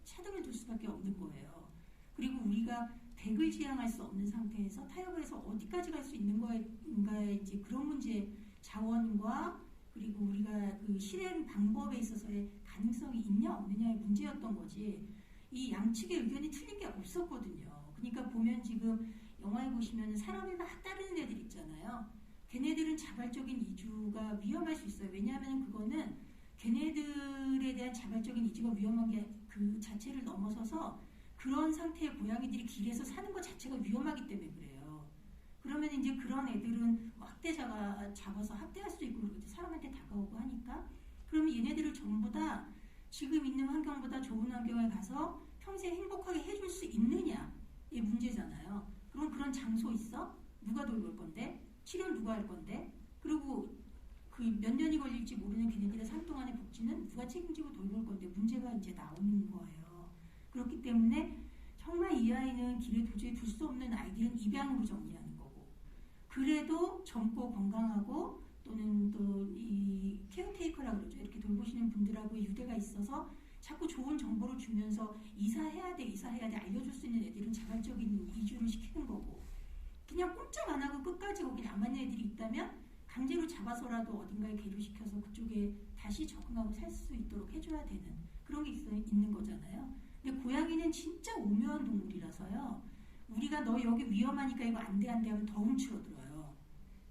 차등을 둘 수밖에 없는 거예요. 그리고 우리가 100을 지향할 수 없는 상태에서 타협을 해서 어디까지 갈 수 있는 거인가에 이제 그런 문제 자원과 그리고 우리가 그 실행 방법에 있어서의 가능성이 있냐 없느냐의 문제였던 거지 이 양측의 의견이 틀린 게 없었거든요. 그러니까 보면 지금 영화에 보시면 사람을 막 따르는 애들 있잖아요. 걔네들은 자발적인 이주가 위험할 수 있어요. 왜냐하면 그거는 걔네들에 대한 자발적인 이주가 위험한 게 그 자체를 넘어서서 그런 상태의 고양이들이 길에서 사는 것 자체가 위험하기 때문에 그래요. 그러면 이제 그런 애들은 학대자가 잡아서 학대할 수도 있고 그리고 사람한테 다가오고 하니까 그러면 얘네들을 전부 다 지금 있는 환경보다 좋은 환경에 가서 평생 행복하게 해줄 수 있느냐 이 문제잖아요. 그럼 그런 장소 있어? 누가 돌볼 건데? 치료 누가 할 건데? 그리고 그 몇 년이 걸릴지 모르는 걔네들의 삶 동안의 복지는 누가 책임지고 돌볼 건데 문제가 이제 나오는 거예요. 그렇기 때문에 정말 이 아이는 길에 도저히 둘 수 없는 아이들은 입양으로 정리하는 거고 그래도 젊고 건강하고 또는 또 이 케어테이커라고 그러죠. 이렇게 돌보시는 분들하고 유대가 있어서 자꾸 좋은 정보를 주면서 이사해야 돼 알려줄 수 있는 애들은 자발적인 이주를 시키는 거고 그냥 꼼짝 안 하고 끝까지 거기 남아있는 애들이 있다면 강제로 잡아서라도 어딘가에 계류시켜서 그쪽에 다시 적응하고 살 수 있도록 해줘야 되는 그런 게 있는 거잖아요. 근데 고양이는 진짜 오묘한 동물이라서요. 우리가 너 여기 위험하니까 이거 안 돼 하면 더 움츠러들어요.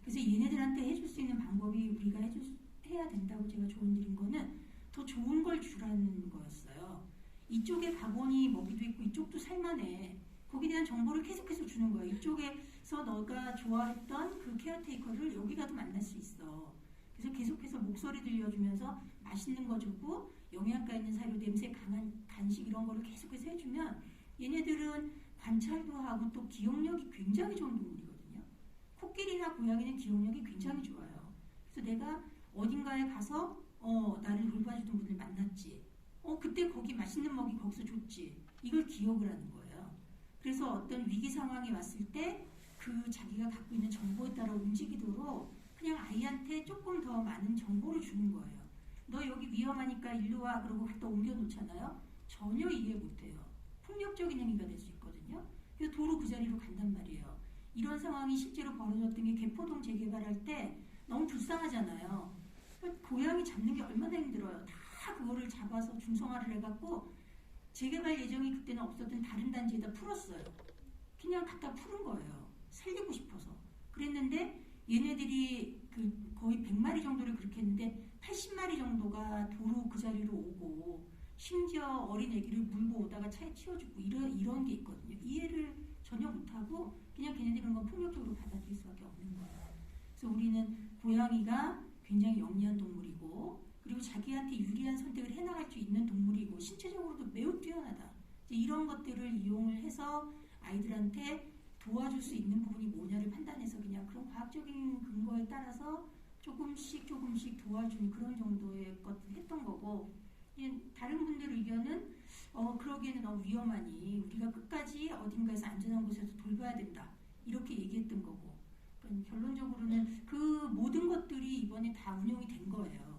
그래서 얘네들한테 해줄 수 있는 방법이 우리가 해야 된다고 제가 조언 드린 거는 더 좋은 걸 주라는 거였어요. 이쪽에 가보니 먹이도 있고 이쪽도 살만해. 거기에 대한 정보를 계속해서 주는 거예요. 이쪽에서 너가 좋아했던 그 케어테이커를 여기 가도 만날 수 있어. 그래서 계속해서 목소리 들려주면서 맛있는 거 주고 영양가 있는 사료, 냄새 강한 간식 이런 거를 계속해서 해주면 얘네들은 관찰도 하고 또 기억력이 굉장히 좋은 동물이거든요. 코끼리나 고양이는 기억력이 굉장히 좋아요. 그래서 내가 어딘가에 가서 나를 돌봐주던 분을 만났지. 그때 거기 맛있는 먹이 거기서 줬지. 이걸 기억을 하는 거예요. 그래서 어떤 위기 상황이 왔을 때 그 자기가 갖고 있는 정보에 따라 움직이도록 그냥 아이한테 조금 더 많은 정보를 주는 거예요. 너 여기 위험하니까 일로 와 그러고 갖다 옮겨놓잖아요. 전혀 이해 못해요. 폭력적인 행위가 될 수 있거든요. 그래서 도로 그 자리로 간단 말이에요. 이런 상황이 실제로 벌어졌던 게 개포동 재개발할 때 너무 불쌍하잖아요. 고양이 잡는 게 얼마나 힘들어요. 다 그거를 잡아서 중성화를 해갖고 재개발 예정이 그때는 없었던 다른 단지에다 풀었어요. 그냥 갖다 푸는 거예요. 살리고 싶어서. 그랬는데 얘네들이 그 거의 100마리 정도를 그렇게 했는데 80마리 정도가 도로 그 자리로 오고 심지어 어린 애기를 물고 오다가 차에 치워주고 이런 게 있거든요. 이해를 전혀 못하고 그냥 걔네들이 그런 건 폭력적으로 받아들일 수밖에 없는 거예요. 그래서 우리는 고양이가 굉장히 영리한 동물이고 그리고 자기한테 유리한 선택을 해나갈 수 있는 동물이고 신체적으로도 매우 뛰어나다. 이런 것들을 이용을 해서 아이들한테 도와줄 수 있는 부분이 뭐냐를 판단해서 그냥 그런 과학적인 근거에 따라서 조금씩 도와주는 그런 정도의 것들 했던 거고 다른 분들 의견은 그러기에는 너무 위험하니 우리가 끝까지 어딘가에서 안전한 곳에서 돌봐야 된다 이렇게 얘기했던 거고 그러니까 결론적으로는 그 모든 것들이 이번에 다 운영이 된 거예요.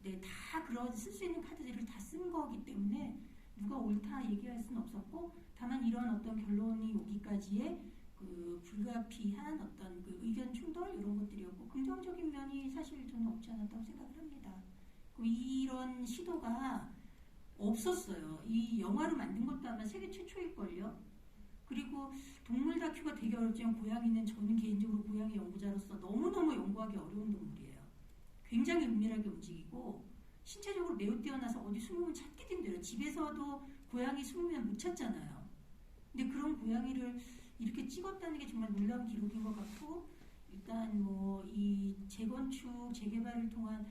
네, 다 그런 쓸 수 있는 카드들을 다 쓴 거기 때문에 누가 옳다 얘기할 수는 없었고 다만 이런 어떤 결론이 오기까지의 그 불가피한 어떤 그 의견 충돌 이런 것들이었고 긍정적인 면이 사실 저는 없지 않았다고 생각을 합니다. 이런 시도가 없었어요. 이 영화로 만든 것도 아마 세계 최초일걸요. 그리고 동물 다큐가 되게 어렵지만 고양이는 저는 개인적으로 고양이 연구자로서 너무너무 연구하기 어려운 동물이에요. 굉장히 은밀하게 움직이고 신체적으로 매우 뛰어나서 어디 숨으면 찾기도 힘들어요. 집에서도 고양이 숨으면 못 찾잖아요. 근데 그런 고양이를 이렇게 찍었다는 게 정말 놀라운 기록인 것 같고 일단 뭐 이 재건축, 재개발을 통한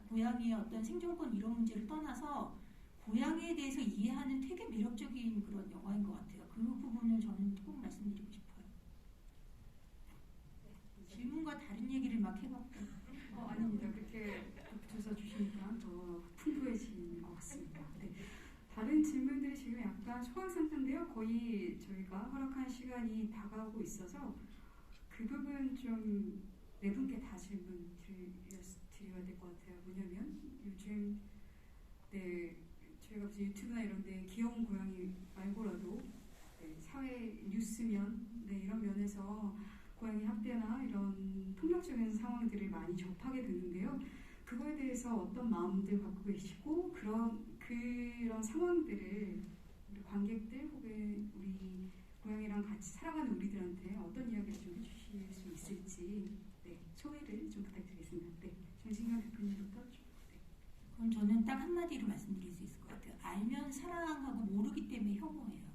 고양이의 어떤 생존권 이런 문제를 떠나서 고양이에 대해서 이해하는 되게 매력적인 그런 영화인 것 같아요. 그 부분을 저는 꼭 말씀드리고 싶어요. 질문과 다른 얘기를 막 해봤고 아닙니다. 그렇게 조사 주시니까 더 풍부해지는 것 같습니다. 네. 다른 질문들이 지금 약간 소강 상태인데요. 거의 저희가 허락한 시간이 다가오고 있어서 그 부분 좀 네 분께 다 질문 드려야 될 것 같아요. 뭐냐면 요즘 저희가 무슨 유튜브나 이런 데 귀여운 고양이 말고라도 사회 뉴스면 이런 면에서 고양이 학대나 이런 폭력적인 상황들을 많이 접하게 되는데요. 그거에 대해서 어떤 마음들 갖고 계시고 그런 상황들을 우리 관객들 혹은 우리 고양이랑 같이 살아가는 우리들한테 어떤 이야기를 좀 해주실 수 있을지 소회를 좀 부탁드리겠습니다. 정신경 대표님부터 좀. 그럼 저는 딱 한마디로 말씀드릴 수 있을 것 같아요. 알면 사랑하고 모르기 때문에 혐오해요.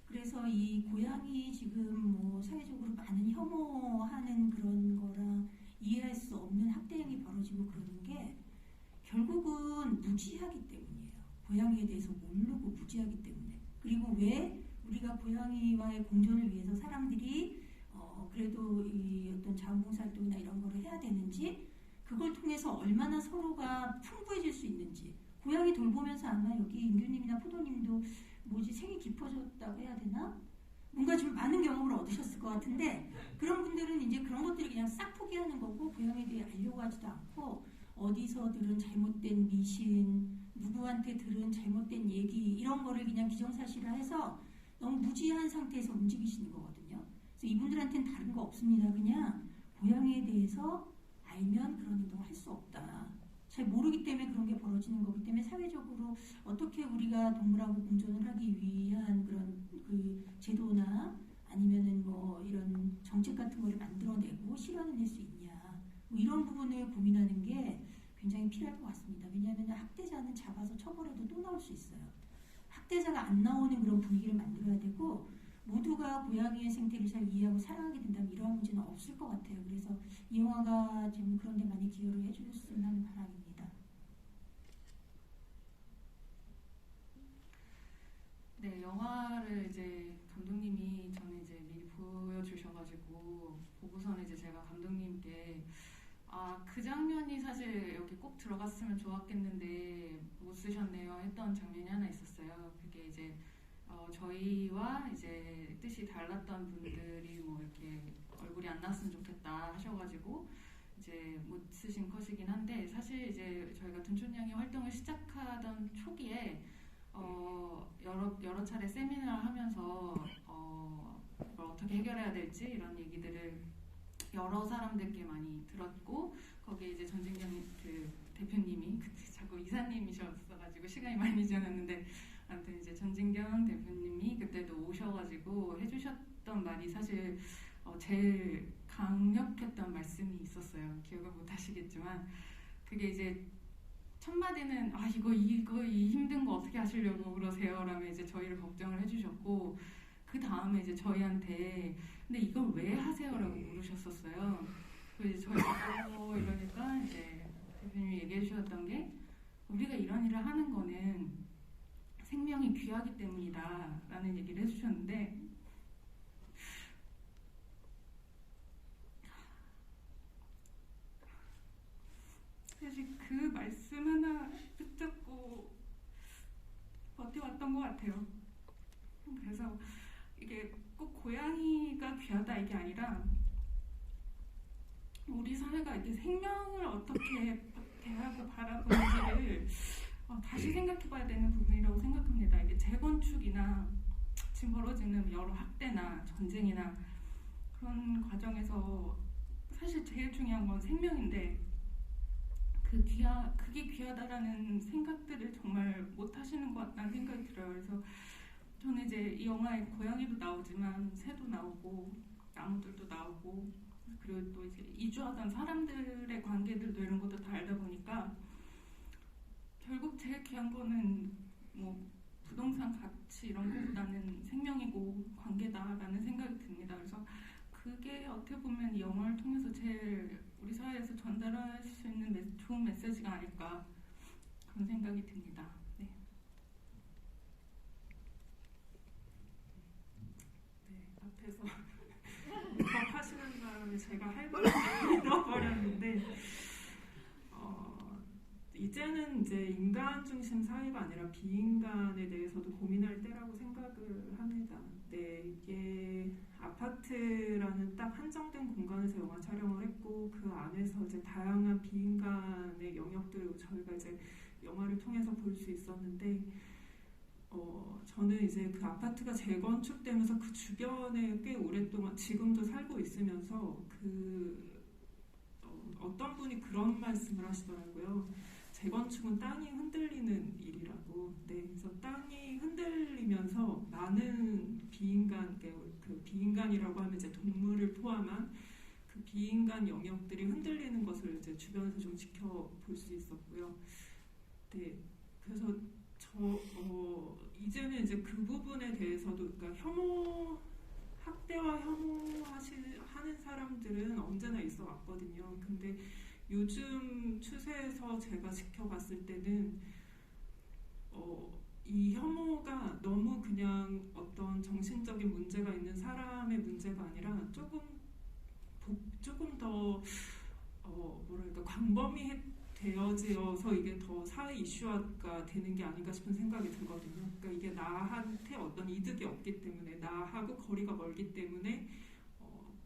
그래서 이 고양이 지금 뭐 사회적으로 많은 혐오하는 그런 거랑 이해할 수 없는 학대 행위 벌어지고 그러는 게 결국은 무지하기 때문이에요. 고양이에 대해서 모르고 무지하기 때문에. 그리고 왜 우리가 고양이와의 공존을 위해서 사람들이 그래도 이 어떤 자원봉사활동이나 이런 거를 해야 되는지 그걸 통해서 얼마나 서로가 풍부해질 수 있는지 고양이 돌보면서 아마 여기 임규님이나 포도님도 생이 깊어졌다고 해야 되나? 뭔가 좀 많은 경험을 얻으셨을 것 같은데 그런 분들은 이제 그런 것들을 그냥 싹 포기하는 거고 고양이에 대해 알려고 하지도 않고 어디서 들은 잘못된 미신 누구한테 들은 잘못된 얘기 이런 거를 그냥 기정사실화해서 너무 무지한 상태에서 움직이시는 거거든요. 그래서 이분들한테는 다른 거 없습니다. 그냥 고양이에 대해서 알면 그런 행동을 할 수 없다. 잘 모르기 때문에 그런 게 벌어지는 거기 때문에 사회적으로 어떻게 우리가 동물하고 공존을 하기 위한 그런 그 제도나 아니면은 뭐 이런 정책 같은 거를 만들어내고 실현해낼 수 있냐 뭐 이런 부분을 고민하는 게 굉장히 필요할 것 같습니다. 왜냐하면 학대자는 잡아서 처벌해도 또 나올 수 있어요. 학대자가 안 나오는 그런 분위기를 만들어야 되고 모두가 고양이의 생태를 잘 이해하고 사랑하게 된다면 이러한 문제는 없을 것 같아요. 그래서 이 영화가 지금 그런 데 많이 기여를 해주셨으면 하는 바람입니다. 네, 영화를 이제 감독님이 저는 이제 미리 보여주셔가지고 보고서는 이제 제가 감독님께 그 장면이 사실 여기 꼭 들어갔으면 좋았겠는데 못 쓰셨네요 했던 장면이 하나 있었어요. 그게 이제 저희와 이제 뜻이 달랐던 분들이 뭐 이렇게 얼굴이 안 나왔으면 좋겠다 하셔가지고 이제 못 쓰신 컷이긴 한데, 사실 이제 저희가 둔촌양이 활동을 시작하던 초기에 여러 차례 세미나를 하면서 이걸 어떻게 해결해야 될지 이런 얘기들을 여러 사람들께 많이 들었고, 거기에 이제 전진경 그 대표님이 그때 자꾸 이사님이셨어가지고 시간이 많이 지났는데, 아무튼 이제 전진경 대표님이 그때도 오셔가지고 해주셨던 말이 사실 제일 강력했던 말씀이 있었어요. 기억을 못 하시겠지만, 그게 이제 첫 마디는 이거 이 힘든 거 어떻게 하시려고 그러세요? 라며 이제 저희를 걱정을 해주셨고, 그 다음에 이제 저희한테 근데 이걸 왜 하세요? 라고 물으셨었어요. 그래서 저희가 이러니까 이제 대표님이 얘기해 주셨던 게, 우리가 이런 일을 하는 거는 생명이 귀하기 때문이다 라는 얘기를 해주셨는데, 사실 그 말씀 하나 붙잡고 버텨왔던 것 같아요. 그래서 이게 꼭 고양이가 귀하다 이게 아니라, 우리 사회가 이게 생명을 어떻게 대하고 바라보는지를 다시 생각해봐야 되는 부분이라고 생각합니다. 이게 재건축이나 지금 벌어지는 여러 학대나 전쟁이나 그런 과정에서 사실 제일 중요한 건 생명인데, 그게 귀하다라는 생각들을 정말 못 하시는 것 같다는 생각이 들어요. 그래서 저는 이제 이 영화에 고양이도 나오지만 새도 나오고 나무들도 나오고, 그리고 또 이제 이주하던 사람들의 관계들도 이런 것도 다 알다 보니까 결국 제일 귀한 거는 뭐 부동산 가치 이런 거보다는 생명이고 관계다라는 생각이 듭니다. 그래서 그게 어떻게 보면 이 영화를 통해서 제일 우리 사회에서 전달할 수 있는 좋은 메시지가 아닐까, 그런 생각이 듭니다. 네. 네, 앞에서 하시는 바람에 제가 할 말을 잃어버렸는데, 이제는 이제 인간 중심 사회가 아니라 비인간에 대해서도 고민할 때라고 생각을 합니다. 네, 이게 아파트라는 딱 한정된 공간에서 영화 촬영을 했고, 그 안에서 이제 다양한 비인간의 영역들을 저희가 이제 영화를 통해서 볼 수 있었는데, 저는 이제 그 아파트가 재건축되면서 그 주변에 꽤 오랫동안 지금도 살고 있으면서 어떤 분이 그런 말씀을 하시더라고요. 재건축은 땅이 흔들리는 일이라고. 네, 그래서 땅이 흔들리면서 많은 비인간, 그 비인간이라고 하면 이제 동물을 포함한 그 비인간 영역들이 흔들리는 것을 이제 주변에서 좀 지켜볼 수 있었고요. 네, 그래서 이제는 이제 그 부분에 대해서도, 그러니까 학대와 혐오하는 사람들은 언제나 있어 왔거든요. 근데 요즘 추세에서 제가 지켜봤을 때는 이 혐오가 너무 그냥 어떤 정신적인 문제가 있는 사람의 문제가 아니라 조금 더 뭐랄까 광범위되어져서 이게 더 사회 이슈화가 되는 게 아닌가 싶은 생각이 들거든요. 그러니까 이게 나한테 어떤 이득이 없기 때문에, 나하고 거리가 멀기 때문에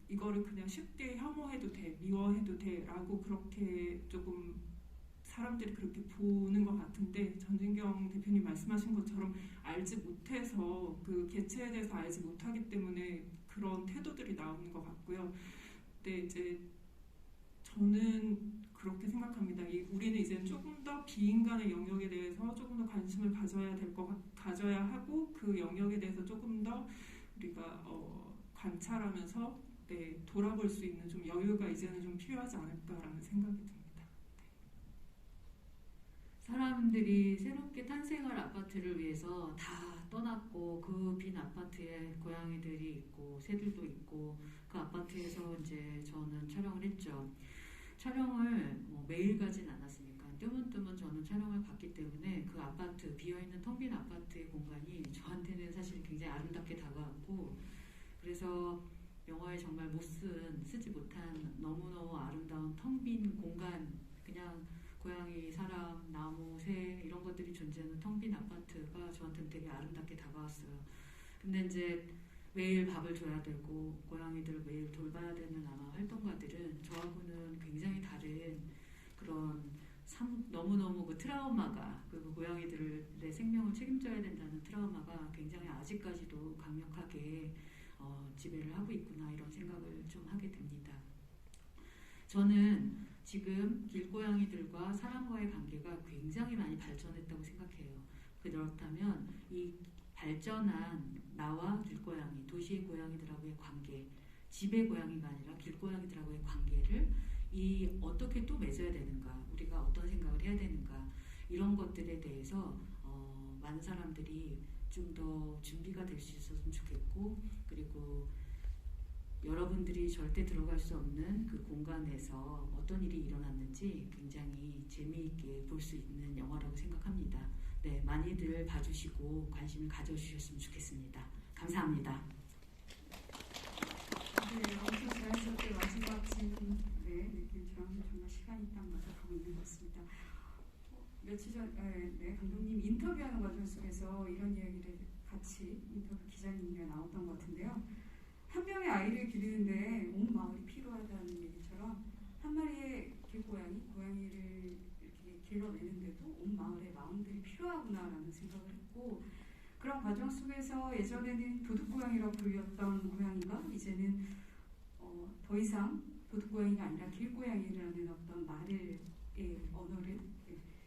이거를 그냥 쉽게 혐오해도 돼, 미워해도 돼 라고 그렇게 조금 사람들이 그렇게 보는 것 같은데, 전진경 대표님 말씀하신 것처럼 알지 못해서, 그 개체에 대해서 알지 못하기 때문에 그런 태도들이 나오는 것 같고요. 근데 이제 저는 그렇게 생각합니다. 우리는 이제 조금 더 비인간의 영역에 대해서 조금 더 관심을 가져야 하고, 그 영역에 대해서 조금 더 우리가 관찰하면서 돌아볼 수 있는 좀 여유가 이제는 좀 필요하지 않을까라는 생각이 듭니다. 사람들이 새롭게 탄생할 아파트를 위해서 다 떠났고, 그 빈 아파트에 고양이들이 있고 새들도 있고, 그 아파트에서 이제 저는 촬영을 했죠. 촬영을 매일 가진 않았으니까 뜨문뜨문 저는 촬영을 갔기 때문에 그 아파트, 비어있는 텅 빈 아파트의 공간이 저한테는 사실 굉장히 아름답게 다가왔고, 그래서 영화에 정말 쓰지 못한 너무너무 아름다운 텅 빈 공간, 그냥 고양이, 사람, 나무, 새 이런 것들이 존재하는 텅 빈 아파트가 저한테는 되게 아름답게 다가왔어요. 근데 이제 매일 밥을 줘야 되고 고양이들을 매일 돌봐야 되는 아마 활동가들은 저하고는 굉장히 다른 그런 너무너무 그 트라우마가 그 고양이들의 생명을 책임져야 된다는 트라우마가 굉장히 아직까지도 강력하게 지배를 하고 있구나 이런 생각을 좀 하게 됩니다. 저는 지금 길고양이들과 사람과의 관계가 굉장히 많이 발전했다고 생각해요. 그렇다면 이 발전한 나와 길고양이, 도시의 고양이들하고의 관계, 집의 고양이가 아니라 길고양이들하고의 관계를 어떻게 또 맺어야 되는가, 우리가 어떤 생각을 해야 되는가 이런 것들에 대해서 많은 사람들이 좀 더 준비가 될 수 있었으면 좋겠고, 그리고 여러분들이 절대 들어갈 수 없는 그 공간에서 어떤 일이 일어났는지 굉장히 재미있게 볼 수 있는 영화라고 생각합니다. 네, 많이들 봐주시고 관심을 가져주셨으면 좋겠습니다. 감사합니다. 네, 엄청 자연스럽게 마지막 질문 느낌처럼 정말 시간이 딱 맞아 가고 있는 것 같습니다. 며칠 전 감독님 인터뷰하는 과정 속에서 이런 이야기를 같이 인터뷰 기자님이랑 나눴던 것 같은데요. 한 명의 아이를 기르는데 온 마을이 필요하다는 얘기처럼 한 마리의 고양이를 이렇게 길러내는데도 온 마을의 마음들이 필요하구나라는 생각을 했고, 그런 과정 속에서 예전에는 도둑고양이라고 불렸던 고양이가 이제는 더 이상 도둑고양이가 아니라 길고양이라는 어떤 말의 언어를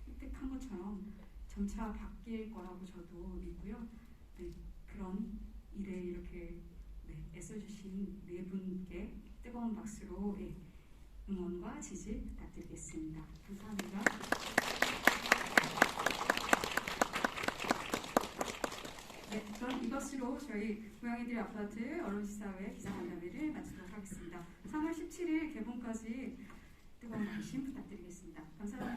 획득한 것처럼 점차 바뀔 거라고 저도 믿고요. 네, 그런 일에 이렇게 애써주신 네 분께 뜨거운 박수로 응원과 지지 부탁드리겠습니다. 감사합니다. 네, 그럼 이것으로 저희 고양이들 아파트 언론시사회 기자간담회를 마치도록 하겠습니다. 3월 17일 개봉까지 뜨거운 관심 부탁드리겠습니다. 감사합니다.